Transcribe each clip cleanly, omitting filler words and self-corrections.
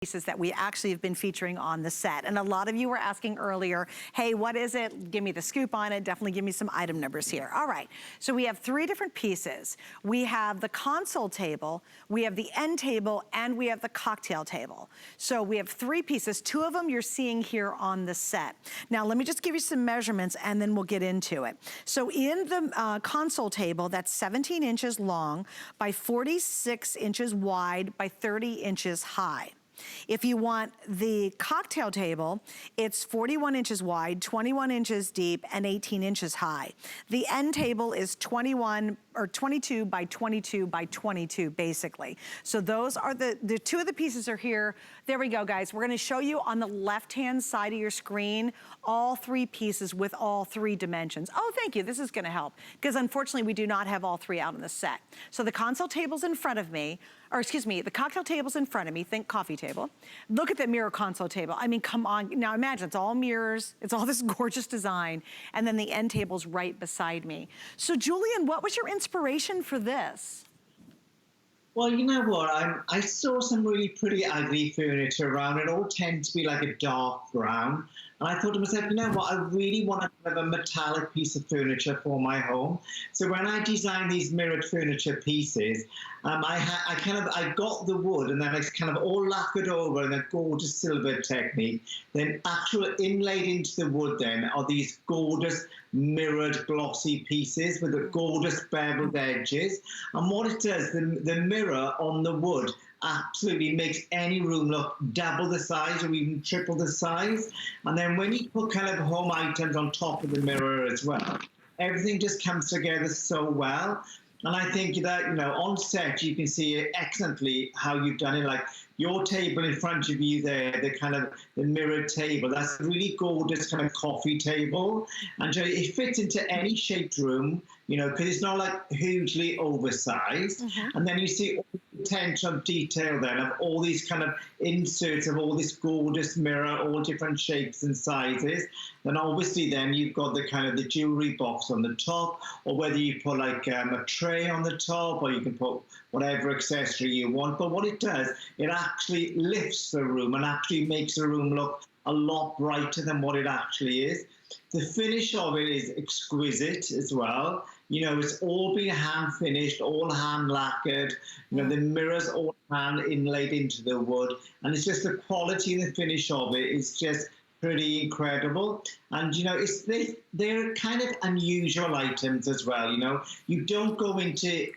pieces that we actually have been featuring on the set. And a lot of you were asking earlier, hey, what is it? Give me the scoop on it. Definitely give me some item numbers here. All right, so we have 3 different pieces. We have the console table, we have the end table, and we have the cocktail table. So we have 3 pieces. 2 of them you're seeing here on the set. Now, let me just give you some measurements and then we'll get into it. So in the console table, that's 17 inches long by 46 inches wide by 30 inches high. If you want the cocktail table, it's 41 inches wide, 21 inches deep, and 18 inches high. The end table is 21 or 22 by 22 by 22, basically. So those are the 2 of the pieces are here. There we go, guys. We're gonna show you on the left-hand side of your screen, all 3 pieces with all 3 dimensions. Oh, thank you, this is gonna help, because unfortunately we do not have all 3 out on the set. So the console table's in front of me, or excuse me, the cocktail table's in front of me, think coffee table. Look at the mirror console table. I mean, come on. Now imagine, it's all mirrors, it's all this gorgeous design, and then the end table's right beside me. So Julien, what was your inspiration for this? Well, you know what, I saw some really pretty ugly furniture around. It all tends to be like a dark brown. And I thought to myself, you know what, I really want to have a metallic piece of furniture for my home. So when I designed these mirrored furniture pieces, I got the wood and then it's kind of all lacquered over in a gorgeous silver technique. Then actual inlaid into the wood then are these gorgeous mirrored glossy pieces with the gorgeous beveled edges. And what it does, the mirror on the wood absolutely makes any room look double the size or even triple the size. And then when you put kind of home items on top of the mirror as well, everything just comes together so well. And I think that, you know, on set, you can see excellently how you've done it. Like your table in front of you there, the mirrored table, that's a really gorgeous kind of coffee table. And so it fits into any shaped room, you know, because it's not like hugely oversized. And then you see all the attention of detail then of all these kind of inserts of all this gorgeous mirror, all different shapes and sizes. And obviously then you've got the kind of the jewelry box on the top, or whether you put like a tray on the top, or you can put whatever accessory you want. But what it does, it actually lifts the room and actually makes the room look a lot brighter than what it actually is. The finish of it is exquisite as well. You know, it's all been hand finished, all hand lacquered. You know, the mirrors all hand inlaid into the wood. And it's just the quality and the finish of it is just pretty incredible. And you know, they're kind of unusual items as well. You know, you don't go into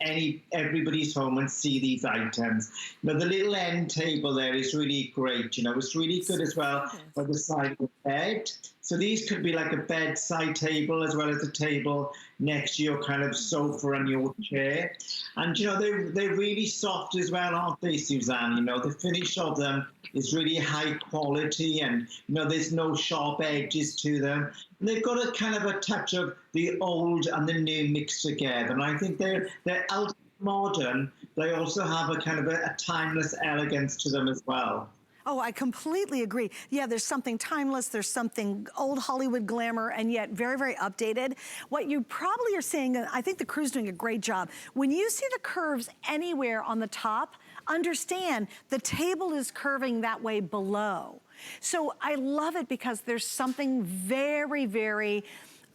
everybody's home and see these items. You know, the little end table there is really great. You know, it's really good as well by the side of the bed. So these could be like a bedside table as well as a table next to your kind of sofa and your chair. And, you know, they're really soft as well, aren't they, Suzanne? You know, the finish of them is really high quality and, you know, there's no sharp edges to them. And they've got a kind of a touch of the old and the new mixed together. And I think they're ultra modern. They also have a kind of a timeless elegance to them as well. Oh, I completely agree. Yeah, there's something timeless, there's something old Hollywood glamour, and yet very, very updated. What you probably are seeing, and I think the crew's doing a great job, when you see the curves anywhere on the top, understand the table is curving that way below. So I love it because there's something very, very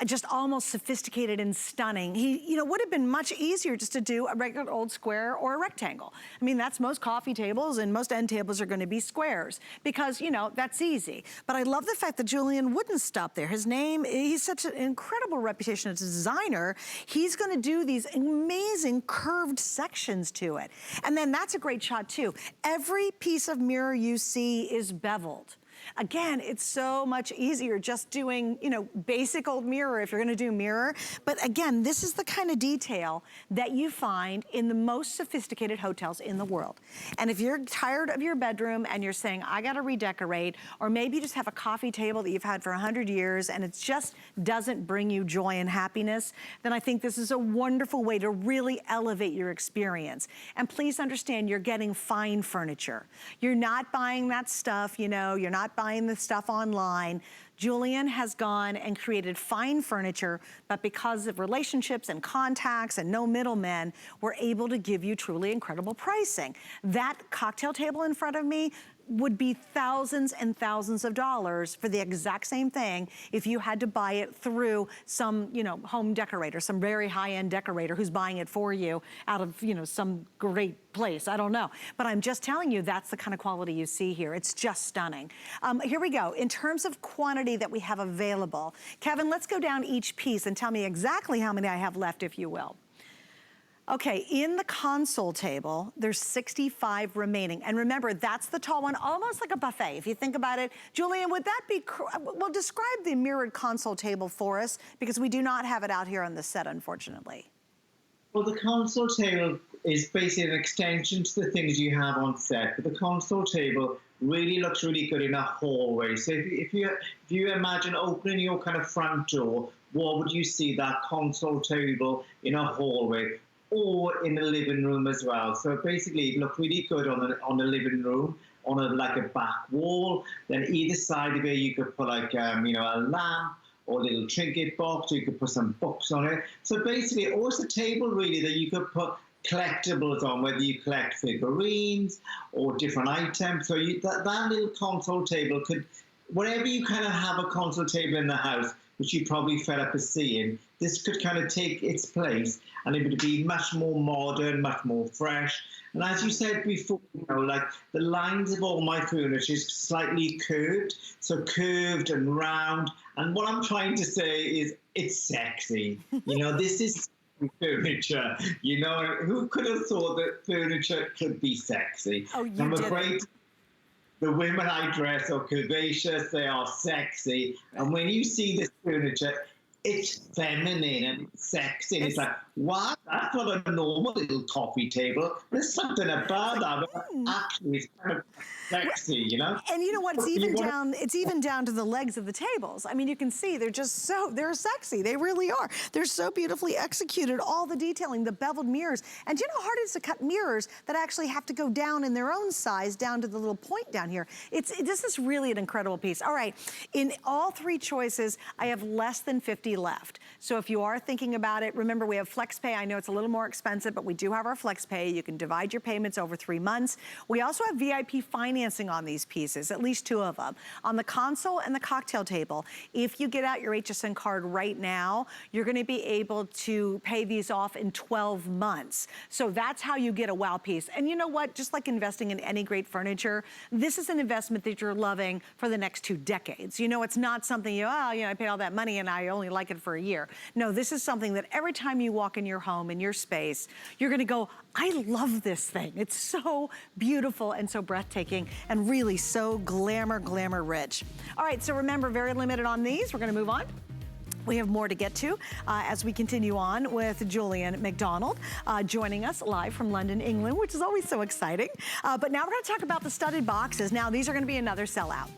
just almost sophisticated and stunning. You know, would have been much easier just to do a regular old square or a rectangle. I mean, that's most coffee tables and most end tables are gonna be squares because, you know, that's easy. But I love the fact that Julien wouldn't stop there. His name, he's such an incredible reputation as a designer. He's gonna do these amazing curved sections to it. And then that's a great shot too. Every piece of mirror you see is beveled. Again, it's so much easier just doing, you know, basic old mirror if you're gonna do mirror. But again, this is the kind of detail that you find in the most sophisticated hotels in the world. And if you're tired of your bedroom and you're saying, I gotta redecorate, or maybe you just have a coffee table that you've had for 100 years and it just doesn't bring you joy and happiness, then I think this is a wonderful way to really elevate your experience. And please understand, you're getting fine furniture. You're not buying that stuff, you know, you're not buying the stuff online. Julien has gone and created fine furniture, but because of relationships and contacts and no middlemen, we're able to give you truly incredible pricing. That cocktail table in front of me, would be thousands and thousands of dollars for the exact same thing if you had to buy it through some, you know, home decorator, some very high-end decorator who's buying it for you out of, you know, some great place, I don't know. But I'm just telling you, that's the kind of quality you see here. It's just stunning. Here we go. In terms of quantity that we have available, Kevin, let's go down each piece and tell me exactly how many I have left, if you will. Okay, in the console table, there's 65 remaining. And remember, that's the tall one, almost like a buffet. If you think about it, Julian, would that be, well, describe the mirrored console table for us, because we do not have it out here on the set, unfortunately. Well, the console table is basically an extension to the things you have on set. But the console table really looks really good in a hallway. So if you imagine opening your kind of front door, what would you see? That console table in a hallway, or in the living room as well. So basically it looked really good on the living room, on like a back wall. Then either side of it you could put like you know, a lamp or a little trinket box, or you could put some books on it. So basically it was a table really that you could put collectibles on, whether you collect figurines or different items. So that little console table could, wherever you kind of have a console table in the house, which you probably fed up of seeing, this could kind of take its place, and it would be much more modern, much more fresh. And as you said before, you know, like the lines of all my furniture is slightly curved, so curved and round. And what I'm trying to say is it's sexy. You know, this is furniture. You know, who could have thought that furniture could be sexy? Oh, you I'm did afraid it. the women I dress are curvaceous, they are sexy. And when you see this furniture, it's feminine and it's sexy. And it's like, what? That's not a normal little coffee table. There's something about that. But actually, it's kind of sexy, you know? And you know what? It's even down to the legs of the tables. I mean, you can see they're sexy. They really are. They're so beautifully executed. All the detailing, the beveled mirrors. And do you know how hard it is to cut mirrors that actually have to go down in their own size, down to the little point down here? This is really an incredible piece. All right, in all three choices, I have less than 50 left. So if you are thinking about it, remember we have FlexPay. I know it's a little more expensive, but we do have our FlexPay. You can divide your payments over 3 months. We also have VIP financing on these pieces, at least 2 of them. On the console and the cocktail table, if you get out your HSN card right now, you're gonna be able to pay these off in 12 months. So that's how you get a wow piece. And you know what? Just like investing in any great furniture, this is an investment that you're loving for the next 2 decades. You know, it's not something I paid all that money and I only like it for a year. No, this is something that every time you walk in your home, in your space, you're gonna go, I love this thing. It's so beautiful and so breathtaking and really so glamour rich. All right, so remember, very limited on these. We're gonna move on. We have more to get to as we continue on with Julien Macdonald joining us live from London, England, which is always so exciting. But now we're gonna talk about the studded boxes. Now, these are gonna be another sellout.